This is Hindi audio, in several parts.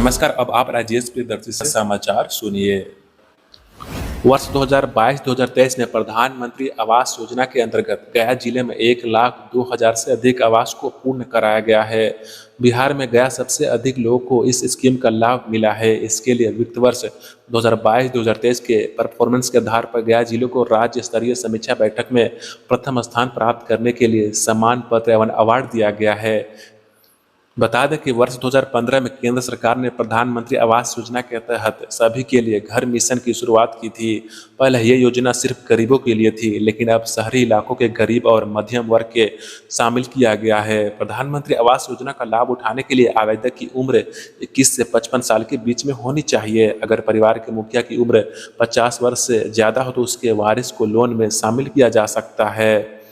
नमस्कार। अब आप राजेश प्रियदर्शी से समाचार सुनिए। वर्ष 2022-2023 में प्रधानमंत्री आवास योजना के अंतर्गत गया जिले में 1,02,000 से अधिक आवास को पूर्ण कराया गया है। बिहार में गया सबसे अधिक लोगों को इस स्कीम का लाभ मिला है। इसके लिए वित्त वर्ष 2022-2023 के परफॉर्मेंस के आधार पर गया जिले को राज्य स्तरीय समीक्षा बैठक में प्रथम स्थान प्राप्त करने के लिए सम्मान पत्र एवं अवार्ड दिया गया है। बता दें कि वर्ष 2015 में केंद्र सरकार ने प्रधानमंत्री आवास योजना के तहत सभी के लिए घर मिशन की शुरुआत की थी। पहले ये योजना सिर्फ गरीबों के लिए थी, लेकिन अब शहरी इलाकों के गरीब और मध्यम वर्ग के शामिल किया गया है। प्रधानमंत्री आवास योजना का लाभ उठाने के लिए आवेदक की उम्र 21 से 55 साल के बीच में होनी चाहिए। अगर परिवार के मुखिया की उम्र 50 वर्ष से ज़्यादा हो तो उसके वारिस को लोन में शामिल किया जा सकता है।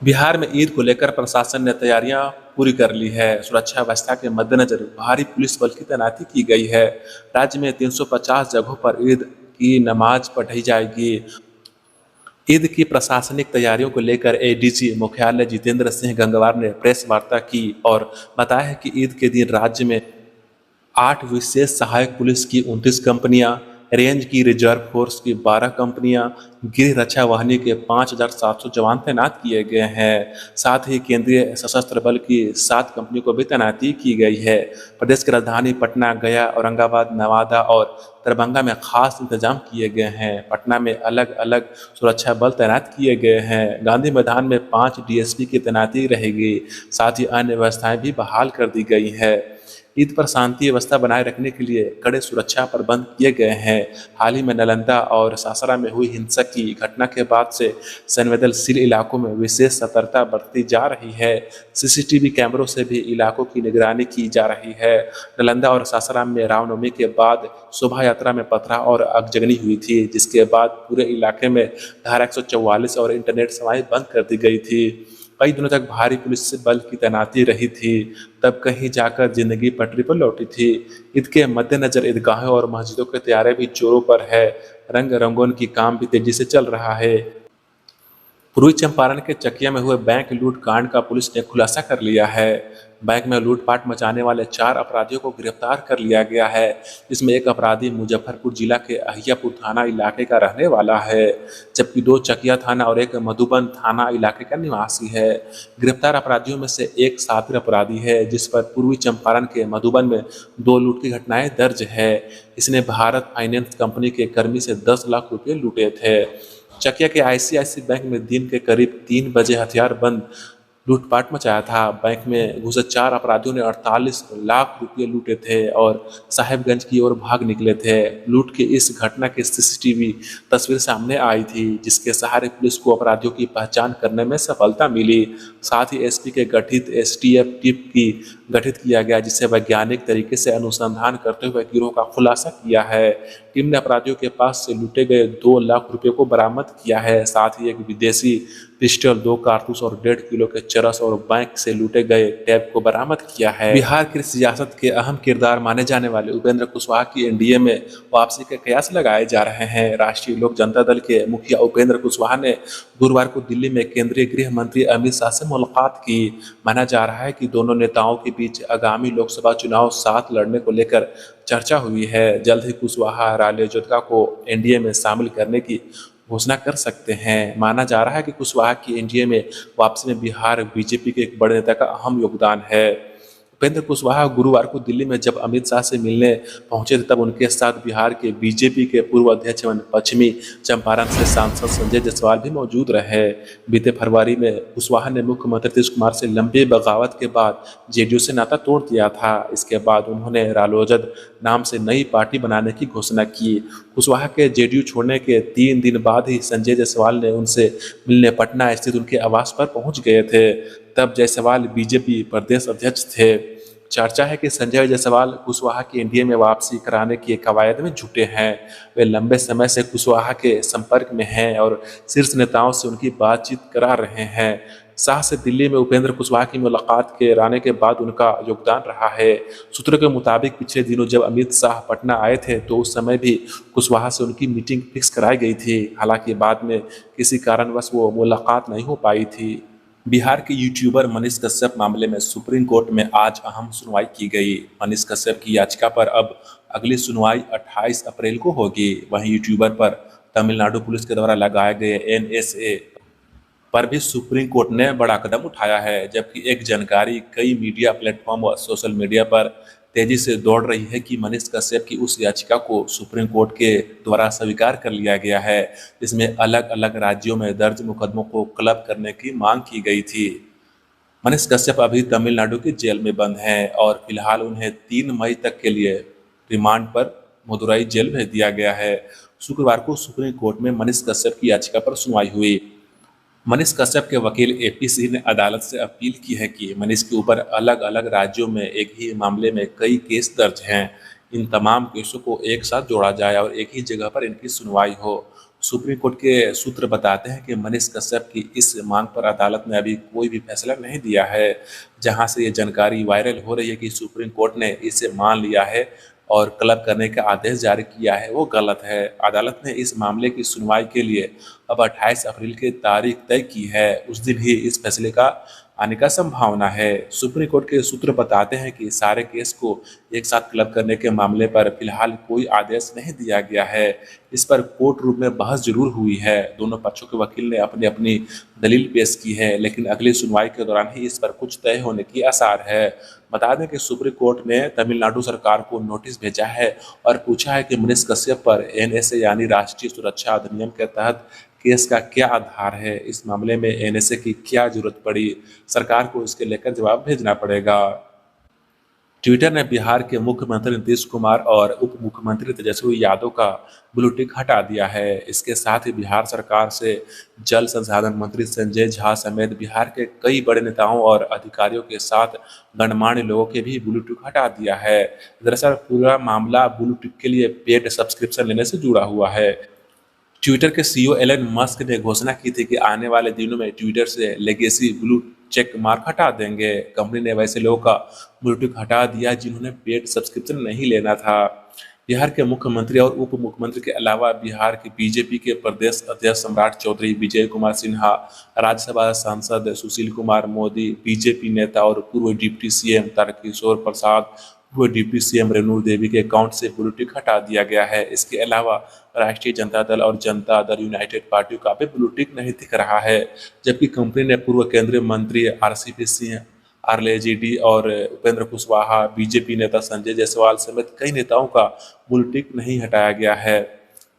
बिहार में ईद को लेकर प्रशासन ने तैयारियां पूरी कर ली है। सुरक्षा व्यवस्था के मद्देनजर भारी पुलिस बल की तैनाती की गई है। राज्य में 350 जगहों पर ईद की नमाज पढ़ी जाएगी। ईद की प्रशासनिक तैयारियों को लेकर एडीजी मुख्यालय जितेंद्र सिंह गंगवार ने प्रेस वार्ता की और बताया है कि ईद के दिन राज्य में 8 विशेष सहायक पुलिस की 29 कंपनियां, रेंज की रिजर्व फोर्स की 12 कंपनियां, गृह रक्षा वाहिनी के 5,700 जवान तैनात किए गए हैं। साथ ही केंद्रीय सशस्त्र बल की 7 कंपनियों को भी तैनाती की गई है। प्रदेश की राजधानी पटना, गया, औरंगाबाद, नवादा और दरभंगा में खास इंतजाम किए गए हैं। पटना में अलग अलग सुरक्षा बल तैनात किए गए हैं। गांधी मैदान में 5 डीएसपी की तैनाती रहेगी। साथ ही अन्य व्यवस्थाएं भी बहाल कर दी गई है। ईद पर शांति व्यवस्था बनाए रखने के लिए कड़े सुरक्षा प्रबंध किए गए हैं। हाल ही में नालंदा और सासाराम में हुई हिंसक की घटना के बाद से संवेदनशील इलाकों में विशेष सतर्कता बरती जा रही है। सीसीटीवी कैमरों से भी इलाकों की निगरानी की जा रही है। नालंदा और सासाराम में रामनवमी के बाद शोभा यात्रा में पथराव और आगजनी हुई थी, जिसके बाद पूरे इलाके में धारा 144 और इंटरनेट सेवाएं बंद कर दी गई थी। कई दिनों तक भारी पुलिस बल की तैनाती रही थी, तब कहीं जाकर जिंदगी पटरी पर लौटी थी। ईद के मद्देनजर ईदगाहों और मस्जिदों की तैयारी भी जोरों पर है। रंग रंगों की काम भी तेजी से चल रहा है। पूर्वी चंपारण के चकिया में हुए बैंक लूट कांड का पुलिस ने खुलासा कर लिया है। बैंक में लूटपाट मचाने वाले 4 अपराधियों को गिरफ्तार कर लिया गया है, जिसमें एक अपराधी मुजफ्फरपुर जिला के अहियापुर थाना इलाके का रहने वाला है, जबकि 2 चकिया थाना और एक मधुबन थाना इलाके का निवासी है। गिरफ्तार अपराधियों में से एक शातिर अपराधी है, जिस पर पूर्वी चंपारण के मधुबन में 2 लूट की घटनाएं दर्ज है। इसने भारत फाइनेंस कंपनी के कर्मी से 10 लाख रुपये लूटे थे। चकिया के आईसीआईसी बैंक में दिन के करीब 3 बजे हथियारबंद लूटपाट मचाया था। बैंक में घुसे 4 अपराधियों ने 48 लाख रुपये लूटे थे और साहेबगंज की ओर भाग निकले थे। लूट की इस घटना की सीसीटीवी तस्वीर सामने आई थी, जिसके सहारे पुलिस को अपराधियों की पहचान करने में सफलता मिली। साथ ही एसपी के गठित एसटीएफ टीम की गठित किया गया, जिससे वैज्ञानिक तरीके से अनुसंधान करते हुए गिरोह का खुलासा किया है। टीम ने अपराधियों के पास से लूटे गए 2 लाख रुपये को बरामद किया है। साथ ही एक विदेशी पिस्टल, 2 कारतूस और 1.5 किलो के चरस और बैंक से लूटे गए टैब को बरामद किया है। बिहार की सियासत के अहम किरदार माने जाने वाले उपेंद्र कुशवाहा की एनडीए में वापसी के कयास लगाए जा रहे हैं। राष्ट्रीय लोक जनता दल के मुखिया उपेंद्र कुशवाहा ने गुरुवार को दिल्ली में केंद्रीय गृह मंत्री अमित शाह से मुलाकात की। माना जा रहा है कि दोनों नेताओं के बीच आगामी लोकसभा चुनाव साथ लड़ने को लेकर चर्चा हुई है। जल्द ही कुशवाहा रालोजपा को एनडीए में शामिल करने की घोषणा कर सकते हैं। माना जा रहा है कि कुशवाहा की एनडीए में वापसी में बिहार बीजेपी के एक बड़े नेता का अहम योगदान है। उपेंद्र कुशवाहा गुरुवार को दिल्ली में जब अमित शाह से मिलने पहुंचे थे, तब उनके साथ बिहार के बीजेपी के पूर्व अध्यक्ष एवं पश्चिमी चंपारण से सांसद संजय जायसवाल भी मौजूद रहे। बीते फरवरी में कुशवाहा ने मुख्यमंत्री नीतीश कुमार से लंबी बगावत के बाद जेडीयू से नाता तोड़ दिया था। इसके बाद उन्होंने रालोजद नाम से नई पार्टी बनाने की घोषणा की। कुशवाहा के जेडीयू छोड़ने के 3 दिन बाद ही संजय जायसवाल ने उनसे मिलने पटना स्थित उनके आवास पर पहुंच गए थे। तब जायसवाल बीजेपी प्रदेश अध्यक्ष थे। चर्चा है कि संजय जायसवाल कुशवाहा की एनडीए में वापसी कराने की कवायद में जुटे हैं। वे लंबे समय से कुशवाहा के संपर्क में हैं और शीर्ष नेताओं से उनकी बातचीत करा रहे हैं। शाह से दिल्ली में उपेंद्र कुशवाहा की मुलाकात के आने के बाद उनका योगदान रहा है। सूत्रों के मुताबिक पिछले दिनों जब अमित शाह पटना आए थे, तो उस समय भी कुशवाहा से उनकी मीटिंग फिक्स कराई गई थी। हालांकि बाद में किसी कारणवश वो मुलाकात नहीं हो पाई थी। बिहार के यूट्यूबर मनीष कश्यप मामले में सुप्रीम कोर्ट में आज अहम सुनवाई की गई। मनीष कश्यप की याचिका पर अब अगली सुनवाई 28 अप्रैल को होगी। वहीं यूट्यूबर पर तमिलनाडु पुलिस के द्वारा लगाए गए एनएसए पर भी सुप्रीम कोर्ट ने बड़ा कदम उठाया है, जबकि एक जानकारी कई मीडिया प्लेटफॉर्म और सोशल मीडिया पर तेजी से दौड़ रही है कि मनीष कश्यप की उस याचिका को सुप्रीम कोर्ट के द्वारा स्वीकार कर लिया गया है, जिसमें अलग अलग राज्यों में दर्ज मुकदमों को क्लब करने की मांग की गई थी। मनीष कश्यप अभी तमिलनाडु की जेल में बंद हैं और फिलहाल उन्हें 3 मई तक के लिए रिमांड पर मदुरई जेल भेज दिया गया है। शुक्रवार को सुप्रीम कोर्ट में मनीष कश्यप की याचिका पर सुनवाई हुई। मनीष कश्यप के वकील एपी सिंह ने अदालत से अपील की है कि मनीष के ऊपर अलग अलग राज्यों में एक ही मामले में कई केस दर्ज हैं। इन तमाम केसों को एक साथ जोड़ा जाए और एक ही जगह पर इनकी सुनवाई हो। सुप्रीम कोर्ट के सूत्र बताते हैं कि मनीष कश्यप की इस मांग पर अदालत ने अभी कोई भी फैसला नहीं दिया है। जहां से ये जानकारी वायरल हो रही है कि सुप्रीम कोर्ट ने इसे मान लिया है और क्लब करने का आदेश जारी किया है, वो गलत है। अदालत ने इस मामले की सुनवाई के लिए अब 28 अप्रैल की तारीख तय की है। उस दिन ही इस फैसले का आने का संभावना है। सुप्रीम कोर्ट के सूत्र बताते हैं कि सारे केस को एक साथ क्लब करने के मामले पर फिलहाल कोई आदेश नहीं दिया गया है। इस पर कोर्ट रूम में बहस जरूर हुई है। दोनों पक्षों के वकील ने अपनी अपनी दलील पेश की है, लेकिन अगली सुनवाई के दौरान ही इस पर कुछ तय होने की आसार है। बता दें कि सुप्रीम कोर्ट ने तमिलनाडु सरकार को नोटिस भेजा है और पूछा है कि मनीष कश्यप पर एनएसए यानी राष्ट्रीय सुरक्षा अधिनियम के तहत केस का क्या आधार है। इस मामले में एनएसए की क्या जरूरत पड़ी, सरकार को इसके लेकर जवाब भेजना पड़ेगा। ट्विटर ने बिहार के मुख्यमंत्री नीतीश कुमार और उप मुख्यमंत्री तेजस्वी यादव का ब्लू टिक हटा दिया है। इसके साथ ही बिहार सरकार से जल संसाधन मंत्री संजय झा समेत बिहार के कई बड़े नेताओं और अधिकारियों के साथ गणमान्य लोगों के भी ब्लू टिक हटा दिया है। दरअसल पूरा मामला ब्लू टिक के लिए पेड सब्सक्रिप्शन लेने से जुड़ा हुआ है। ट्विटर के सीईओ एलन मस्क ने घोषणा की थी कि आने वाले दिनों में ट्विटर से लेगेसी ब्लू चेक मार्क हटा देंगे। कंपनी ने वैसे लोगों का ब्लू टिक हटा दिया जिन्होंने पेड सब्सक्रिप्शन नहीं लेना था। बिहार के मुख्यमंत्री और उप मुख्यमंत्री के अलावा बिहार के बीजेपी के प्रदेश अध्यक्ष सम्राट चौधरी, विजय कुमार सिन्हा, राज्यसभा सांसद सुशील कुमार मोदी, बीजेपी नेता और पूर्व डिप्टी सीएम तारकिशोर प्रसाद, पूर्व डिप्टी सीएम रेणु देवी के अकाउंट से ब्लू टिक हटा दिया गया है। इसके अलावा राष्ट्रीय जनता दल और जनता दल यूनाइटेड पार्टी का भी ब्लू टिक नहीं दिख रहा है, जबकि कंपनी ने पूर्व केंद्रीय मंत्री आरसीपी सिंह, आरजेडी और उपेंद्र कुशवाहा, बीजेपी नेता संजय जायसवाल समेत कई नेताओं का ब्लू टिक नहीं हटाया गया है।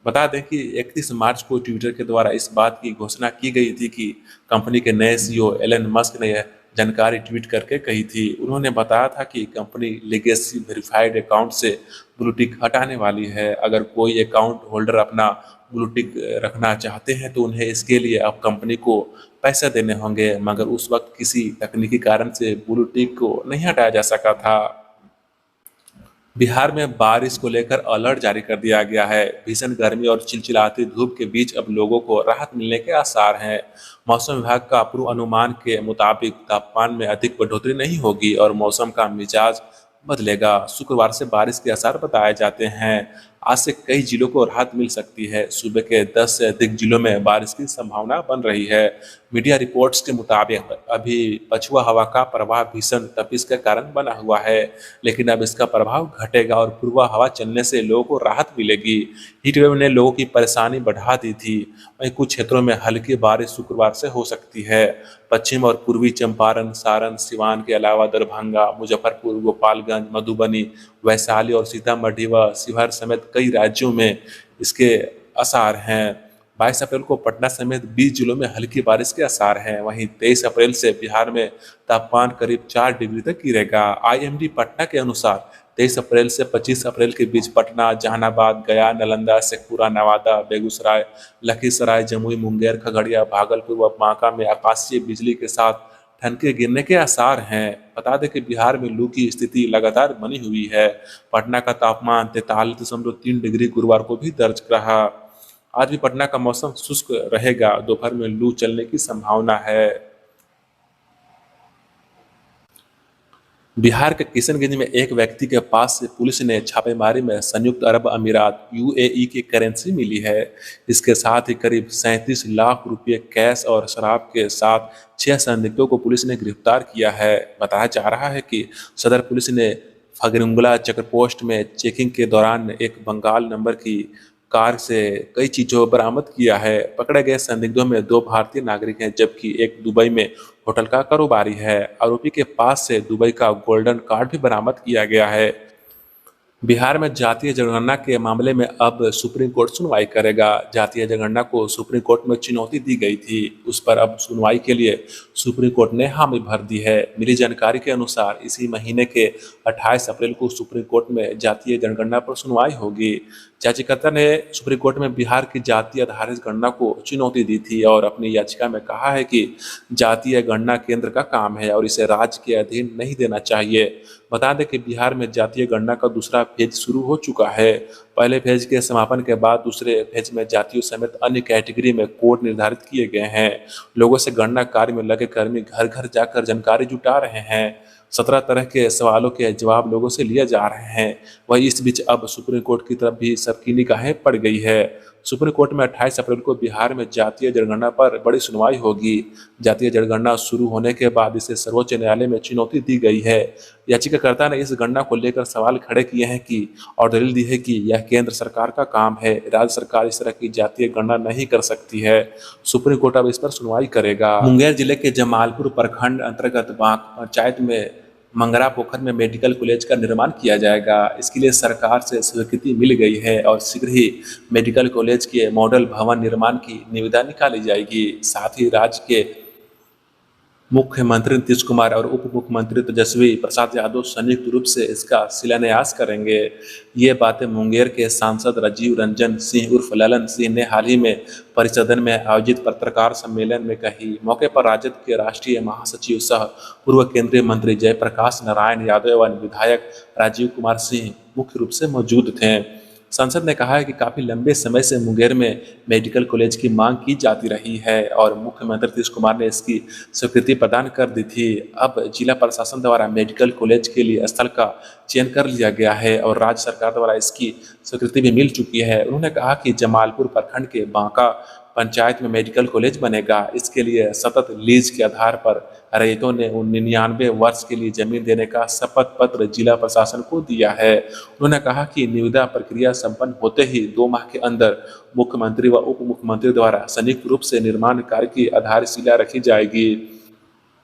बता दें कि 31 मार्च को ट्विटर के द्वारा इस बात की घोषणा की गई थी कि कंपनी के नए सीईओ एलन मस्क ने यह जानकारी ट्वीट करके कही थी। उन्होंने बताया था कि कंपनी लेगेसी वेरीफाइड अकाउंट से ब्लू टिक हटाने वाली है। अगर कोई अकाउंट होल्डर अपना ब्लू टिक रखना चाहते हैं तो उन्हें इसके लिए अब कंपनी को पैसे देने होंगे, मगर उस वक्त किसी तकनीकी कारण से ब्लू टिक को नहीं हटाया जा सका था। बिहार में बारिश को लेकर अलर्ट जारी कर दिया गया है। भीषण गर्मी और चिलचिलाती धूप के बीच अब लोगों को राहत मिलने के आसार हैं। मौसम विभाग का पूर्वानुमान के मुताबिक तापमान में अधिक बढ़ोतरी नहीं होगी और मौसम का मिजाज बदलेगा। शुक्रवार से बारिश के आसार बताए जाते हैं। आज से कई जिलों को राहत मिल सकती है। सूबे के 10 से अधिक जिलों में बारिश की संभावना बन रही है। मीडिया रिपोर्ट्स के मुताबिक अभी पछुआ हवा का प्रभाव भीषण तपिश के कारण बना हुआ है, लेकिन अब इसका प्रभाव घटेगा और पूर्वा हवा चलने से लोगों को राहत मिलेगी। हीट वेव ने लोगों की परेशानी बढ़ा दी थी। वहीं कुछ क्षेत्रों में हल्की बारिश शुक्रवार से हो सकती है। पश्चिम और पूर्वी चंपारण, सारण, सिवान के अलावा दरभंगा, मुजफ्फरपुर, गोपालगंज, मधुबनी, वैशाली और सीतामढ़ी व शिवहर समेत कई राज्यों में इसके आसार हैं। 22 अप्रैल को पटना समेत 20 जिलों में हल्की बारिश के आसार हैं। वहीं 23 अप्रैल से बिहार में तापमान करीब 4 डिग्री तक गिरेगा। आईएमडी पटना के अनुसार 23 अप्रैल से 25 अप्रैल के बीच पटना, जहानाबाद, गया, नालंदा, शेखपुरा, नवादा, बेगूसराय, लखीसराय, जमुई, मुंगेर, खगड़िया, भागलपुर व बांका में आकाशीय बिजली के साथ ठनके गिरने के आसार हैं। बता दें कि बिहार में लू की स्थिति लगातार बनी हुई है। पटना का तापमान 43.3 डिग्री गुरुवार को भी दर्ज रहा। आज भी पटना का मौसम शुष्क रहेगा। दोपहर में लू चलने की संभावना है। बिहार के किशनगंज में एक व्यक्ति के पास से पुलिस ने छापेमारी में संयुक्त अरब अमीरात यूएई की करेंसी मिली है। इसके साथ ही करीब 37 लाख रुपए कैश और शराब के साथ 6 संदिग्धों को पुलिस ने गिरफ्तार किया है। बताया जा रहा है कि सदर पुलिस ने फगरुंगला चेकपोस्ट में चेकिंग के दौरान एक बंगाल नंबर की कार से कई चीजों बरामद किया है। पकड़े गए संदिग्धों में 2 भारतीय नागरिक हैं, जबकि एक दुबई में होटल का कारोबारी है। आरोपी के पास से दुबई का गोल्डन कार्ड भी बरामद किया गया है। बिहार में जातीय जनगणना के मामले में अब सुप्रीम कोर्ट सुनवाई करेगा। जातीय जनगणना को सुप्रीम कोर्ट में चुनौती दी गई थी, उस पर अब सुनवाई के लिए सुप्रीम कोर्ट ने हामी भर दी है। मिली जानकारी के अनुसार इसी महीने के 28 अप्रैल को सुप्रीम कोर्ट में जातीय जनगणना पर सुनवाई होगी। याचिकाकर्ता ने सुप्रीम कोर्ट में बिहार की जातीय आधारित गणना को चुनौती दी थी और अपनी याचिका में कहा है कि जातीय गणना केंद्र का काम है और इसे राज्य के अधीन नहीं देना चाहिए। बता दें कि बिहार में जातीय गणना का दूसरा फेज शुरू हो चुका है। पहले फेज के समापन के बाद दूसरे फेज में जातियों समेत अन्य कैटेगरी में कोड निर्धारित किए गए हैं। लोगों से गणना कार्य में लगे कर्मी घर घर जाकर जानकारी जुटा रहे हैं। 17 तरह के सवालों के जवाब लोगों से लिए जा रहे हैं। वही इस बीच अब सुप्रीम कोर्ट की तरफ भी सबकी निगाहें पड़ गई है। सुप्रीम कोर्ट में 28 अप्रैल को बिहार में जातीय जनगणना पर बड़ी सुनवाई होगी। जातीय जनगणना शुरू होने के बाद इसे सर्वोच्च न्यायालय में चुनौती दी गई है। याचिकाकर्ता ने इस गणना को लेकर सवाल खड़े किए हैं कि और दलील दी है कि यह केंद्र सरकार का काम है, राज्य सरकार इस तरह की जातीय गणना नहीं कर सकती है। सुप्रीम कोर्ट अब इस पर सुनवाई करेगा। मुंगेर जिले के जमालपुर प्रखंड अंतर्गत बांक पंचायत में मंगरा पोखर में मेडिकल कॉलेज का निर्माण किया जाएगा। इसके लिए सरकार से स्वीकृति मिल गई है और शीघ्र ही मेडिकल कॉलेज के मॉडल भवन निर्माण की निविदा निकाली जाएगी। साथ ही राज्य के मुख्यमंत्री नीतीश कुमार और उप मुख्यमंत्री तेजस्वी प्रसाद यादव संयुक्त रूप से इसका शिलान्यास करेंगे। ये बातें मुंगेर के सांसद राजीव रंजन सिंह उर्फ ललन सिंह ने हाल ही में परिसदन में आयोजित पत्रकार सम्मेलन में कही। मौके पर राजद के राष्ट्रीय महासचिव सह पूर्व केंद्रीय मंत्री जयप्रकाश नारायण यादव एवं विधायक राजीव कुमार सिंह मुख्य रूप से मौजूद थे। संसद ने कहा है कि काफी लंबे समय से मुंगेर में मेडिकल कॉलेज की मांग की जाती रही है और मुख्यमंत्री नीतीश कुमार ने इसकी स्वीकृति प्रदान कर दी थी। अब जिला प्रशासन द्वारा मेडिकल कॉलेज के लिए स्थल का चयन कर लिया गया है और राज्य सरकार द्वारा इसकी स्वीकृति भी मिल चुकी है। उन्होंने कहा कि जमालपुर प्रखंड के बांका पंचायत में मेडिकल कॉलेज बनेगा। इसके लिए सतत लीज के आधार पर रैयतों ने 99 वर्ष के लिए जमीन देने का शपथ पत्र जिला प्रशासन को दिया है। उन्होंने कहा कि निविदा प्रक्रिया संपन्न होते ही 2 माह के अंदर मुख्यमंत्री व उप मुख्यमंत्री द्वारा संयुक्त रूप से निर्माण कार्य की आधारशिला रखी जाएगी।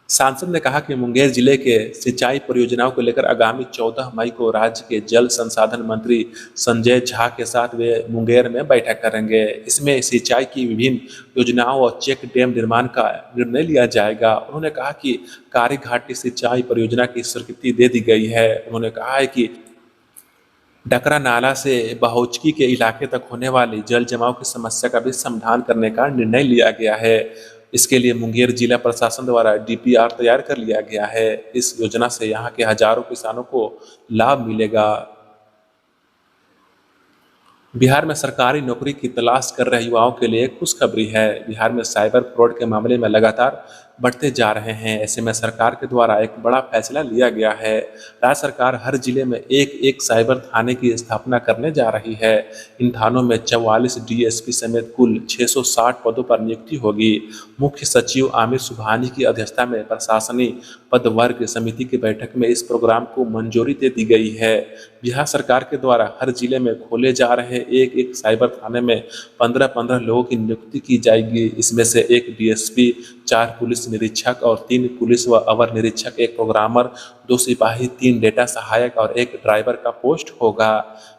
सांसद ने कहा कि मुंगेर जिले के सिंचाई परियोजनाओं को लेकर आगामी 14 मई को राज्य के जल संसाधन मंत्री संजय झा के साथ वे मुंगेर में बैठक करेंगे। इसमें सिंचाई की विभिन्न योजनाओं और चेक डैम निर्माण का निर्णय लिया जाएगा। उन्होंने कहा कि कारी घाटी सिंचाई परियोजना की स्वीकृति दे दी गई है। उन्होंने कहा है कि डकरा नाला से बहुचकी के इलाके तक होने वाली जल जमाव की समस्या का भी समाधान करने का निर्णय लिया गया है। इसके लिए मुंगेर जिला प्रशासन द्वारा डीपीआर तैयार कर लिया गया है। इस योजना से यहाँ के हजारों किसानों को लाभ मिलेगा। बिहार में सरकारी नौकरी की तलाश कर रहे युवाओं के लिए खुशखबरी है। बिहार में साइबर फ्रॉड के मामले में लगातार बढ़ते जा रहे हैं। ऐसे में सरकार के द्वारा एक बड़ा फैसला लिया गया है। राज्य सरकार हर जिले में एक साइबर थाने की स्थापना करने जा रही है। इन थानों में 44 डीएसपी समेत कुल 660 पदों पर नियुक्ति होगी। मुख्य सचिव आमिर सुबहानी की अध्यक्षता में प्रशासनिक पद वर्ग समिति की बैठक में इस प्रोग्राम को मंजूरी दे दी गई है। बिहार सरकार के द्वारा हर जिले में खोले जा रहे एक साइबर थाने में 15-15 लोगों की नियुक्ति की जाएगी। इसमें से 1 डीएसपी, 4 पुलिस निरीक्षक और 3 पुलिस व अवर निरीक्षक, 1 प्रोग्रामर, 2 सिपाही, 3 डेटा सहायक और 1 ड्राइवर का पोस्ट होगा।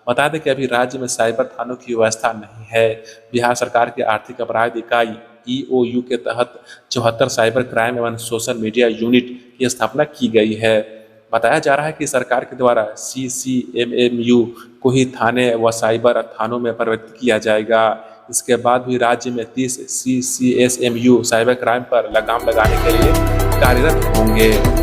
बता दें कि अभी राज्य में साइबर थानों की व्यवस्था नहीं है। बिहार सरकार की आर्थिक अपराध इकाई ईओयू के तहत 74 साइबर क्राइम एवं सोशल मीडिया यूनिट की स्थापना की गई है। बताया जा रहा है कि सरकार के द्वारा सीसीएमएमयू को ही थाने व साइबर थानों में परिवर्तित किया जाएगा। इसके बाद भी राज्य में 30 सीसीएसएमयू साइबर क्राइम पर लगाम लगाने के लिए कार्यरत होंगे।